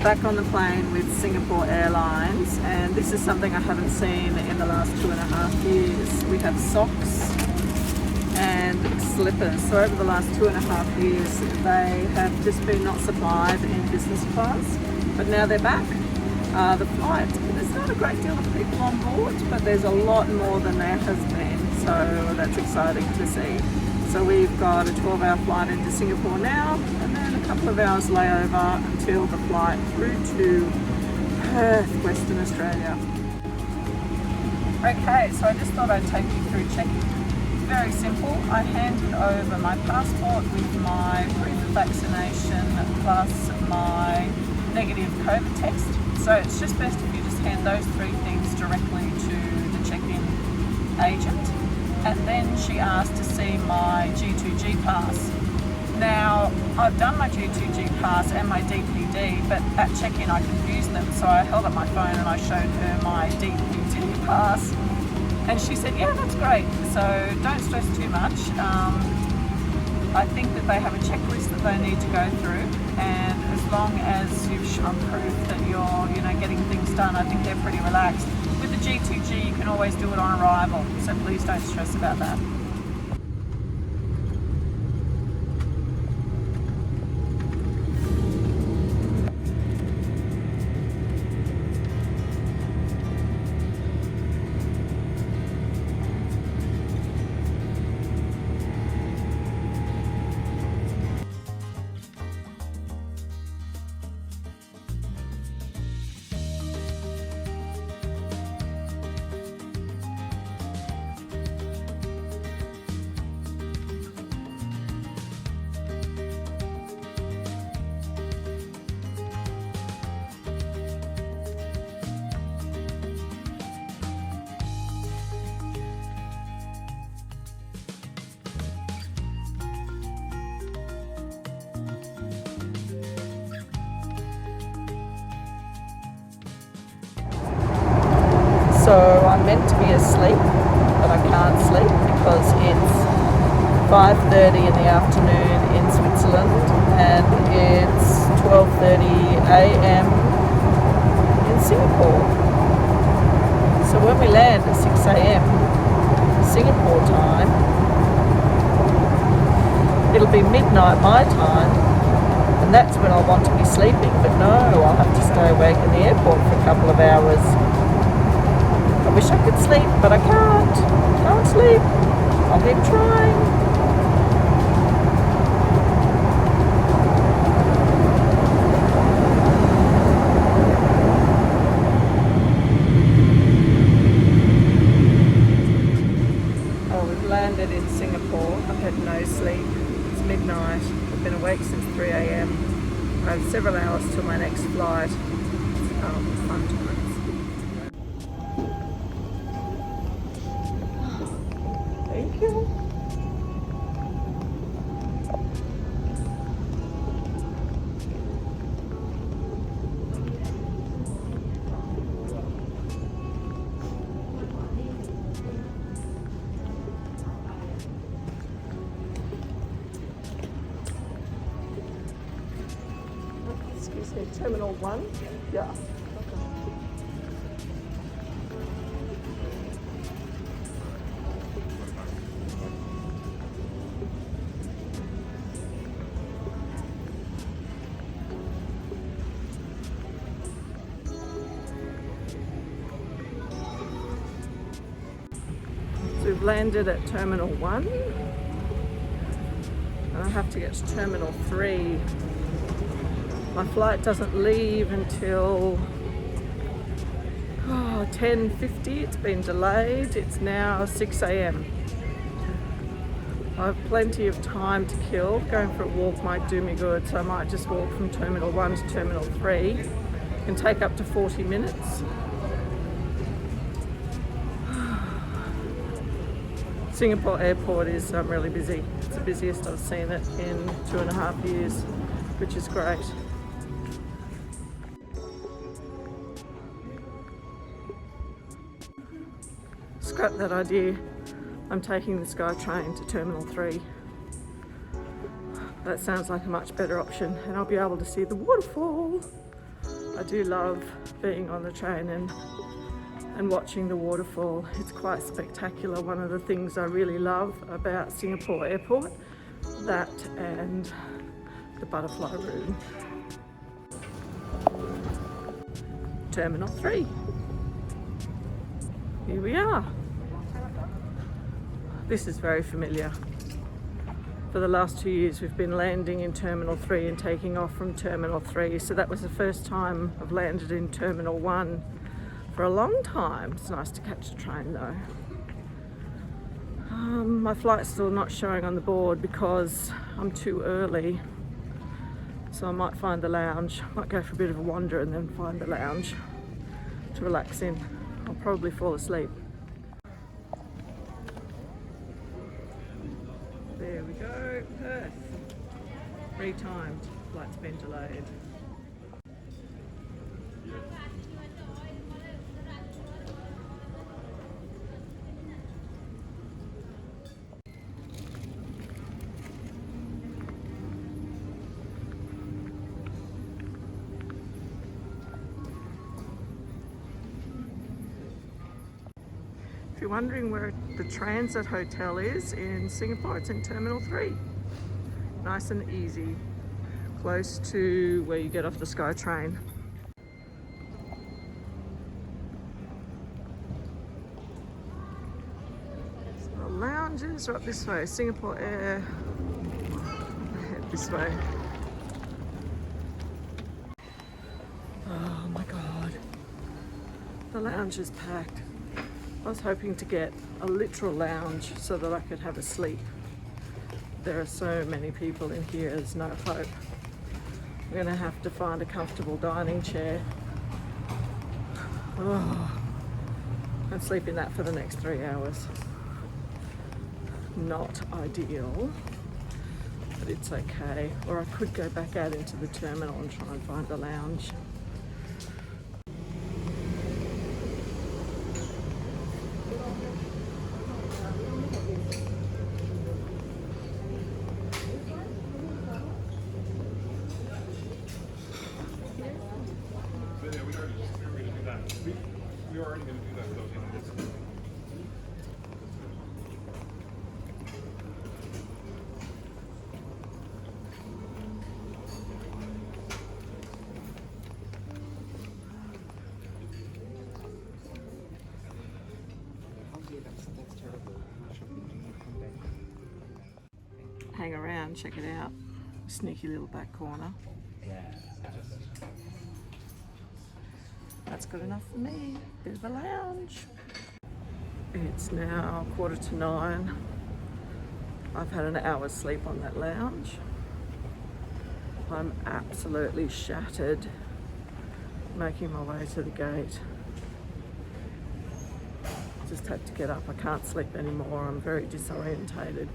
back on the plane with Singapore Airlines, and this is something I haven't seen in the last 2.5 years. We have socks and slippers. So over the last 2.5 years, they have just been not supplied in business class, but now they're back. The flight, there's not a great deal of people on board, but there's a lot more than there has been, so that's exciting to see. So we've got a 12-hour flight into Singapore now, and then a couple of hours layover until the flight through to Perth, Western Australia. Okay, so I just thought I'd take you through checking. Very simple. I handed over my passport with my proof of vaccination plus my negative COVID test. So it's just best if you just hand those 3 things directly to the check-in agent. And then she asked to see my G2G pass. Now, I've done my G2G pass and my DPD, but at check-in I confused them. So I held up my phone and I showed her my DPD pass. And she said, yeah, that's great. So don't stress too much. I think that they have a checklist that they need to go through, and as long as you've shown proof that you're getting things done, I think they're pretty relaxed. With the G2G, you can always do it on arrival, so please don't stress about that. So I'm meant to be asleep, but I can't sleep because it's 5:30 in the afternoon in Switzerland and it's 12:30 a.m. in Singapore. So when we land at 6 a.m. Singapore time, it'll be midnight my time, and that's when I'll want to be sleeping. But no, I'll have to stay awake in the airport for a couple of hours. I wish I could sleep, but I can't. Can't sleep. I'll keep trying. Oh, we've landed in Singapore. I've had no sleep. It's midnight. I've been awake since 3 a.m. I have several hours till my next flight. Fun times. Thank you. Excuse me, Terminal 1? Yeah. We've landed at Terminal 1 and I have to get to Terminal 3. My flight doesn't leave until 10:50. It's been delayed. It's now 6 a.m. I have plenty of time to kill. Going for a walk might do me good, so I might just walk from Terminal 1 to Terminal 3. It can take up to 40 minutes. Singapore airport is really busy. It's the busiest I've seen it in 2.5 years, which is great. Scrap that idea. I'm taking the SkyTrain to Terminal 3. That sounds like a much better option, and I'll be able to see the waterfall. I do love being on the train and watching the waterfall. It's quite spectacular. One of the things I really love about Singapore Airport, that and the butterfly room. Terminal 3. Here we are. This is very familiar. For the last 2 years we've been landing in Terminal 3 and taking off from Terminal 3, so that was the first time I've landed in Terminal 1 for a long time. It's nice to catch a train though. My flight's still not showing on the board because I'm too early, so I might find the lounge. Might go for a bit of a wander and then find the lounge to relax in. I'll probably fall asleep. There we go, Perth. 3 times, flight's been delayed. If you're wondering where the Transit Hotel is in Singapore, it's in Terminal 3. Nice and easy, close to where you get off the SkyTrain. So the lounges are up this way. Singapore Air, head this way. Oh my God, the lounge is packed. I was hoping to get a literal lounge so that I could have a sleep. There are so many people in here, there's no hope. I'm going to have to find a comfortable dining chair. Oh, and sleep in that for the next 3 hours. Not ideal, but it's okay. Or I could go back out into the terminal and try and find a lounge. We were already going to do that, though. Hang around, check it out. Sneaky little back corner. That's good enough for me. Bit of a lounge. It's now 9:15. I've had an hour's sleep on that lounge. I'm absolutely shattered. Making my way to the gate. Just had to get up. I can't sleep anymore. I'm very disorientated.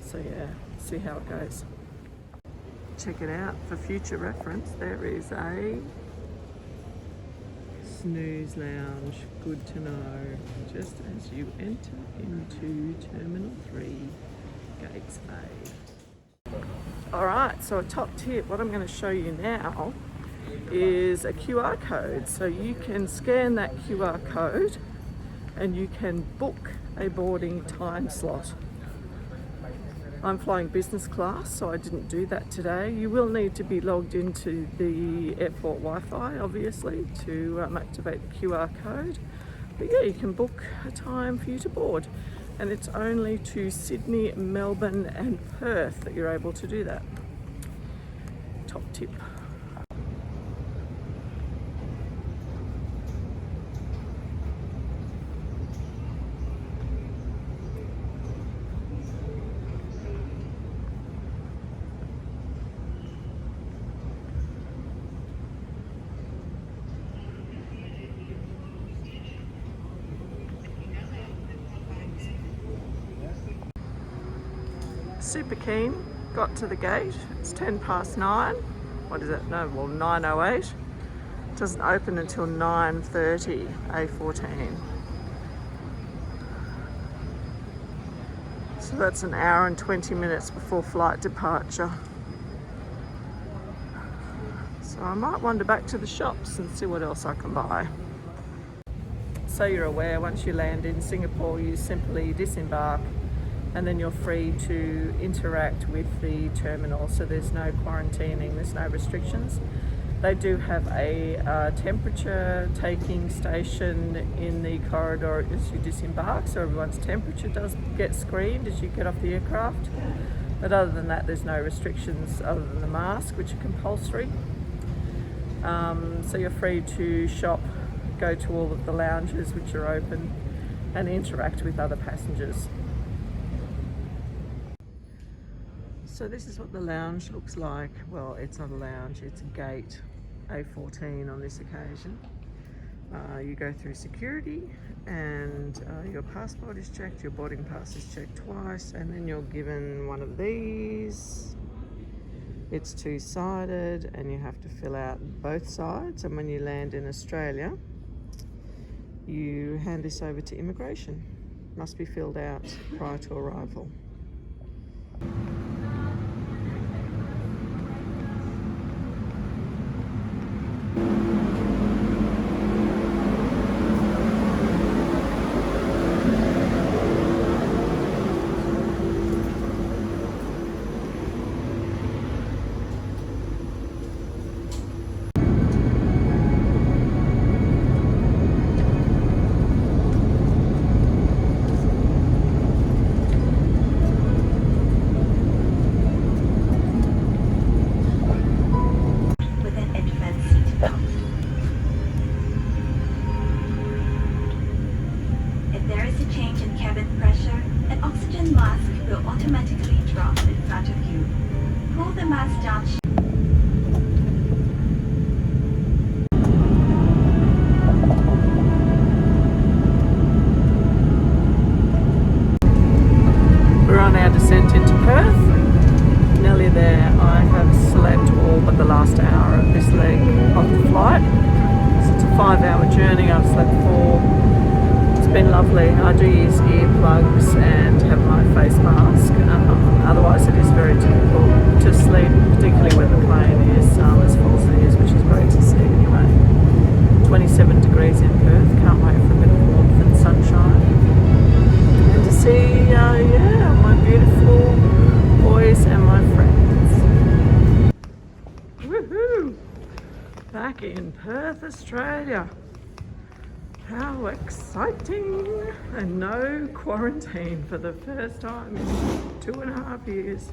So yeah, see how it goes. Check it out for future reference. There is a snooze lounge, good to know, just as you enter into Terminal 3, Gates A. Alright, so a top tip, what I'm going to show you now is a QR code. So you can scan that QR code and you can book a boarding time slot. I'm flying business class, so I didn't do that today. You will need to be logged into the airport Wi-Fi, obviously, to activate the QR code. But yeah, you can book a time for you to board. And it's only to Sydney, Melbourne and Perth that you're able to do that. Top tip. Super keen, got to the gate, it's 9:10. What is it? No, well 9:08. It doesn't open until 9:30, A14. So that's an hour and 20 minutes before flight departure. So I might wander back to the shops and see what else I can buy. So you're aware, once you land in Singapore, you simply disembark and then you're free to interact with the terminal. So there's no quarantining, there's no restrictions. They do have a temperature taking station in the corridor as you disembark, so everyone's temperature does get screened as you get off the aircraft. But other than that, there's no restrictions other than the mask, which are compulsory. So you're free to shop, go to all of the lounges which are open, and interact with other passengers. So this is what the lounge looks like. Well, it's not a lounge, it's a gate, A14 on this occasion. You go through security and your passport is checked, your boarding pass is checked twice, and then you're given one of these. It's two-sided and you have to fill out both sides, and when you land in Australia, you hand this over to immigration. Must be filled out prior to arrival. Automatically drop in front of you. Pull the mask down. We're on our descent into Perth. Nearly there. I have slept all but the last hour of this leg of the flight. So it's a 5-hour journey. I've slept 4. It's been lovely. I do use earplugs and have my face mask. Otherwise it is very difficult to sleep, particularly when the plane is as full as it is, which is great to see anyway. 27 degrees in Perth. Can't wait for a bit of warmth and sunshine. And to see, my beautiful boys and my friends. Woohoo! Back in Perth, Australia. How exciting! And no quarantine for the first time in 2.5 years.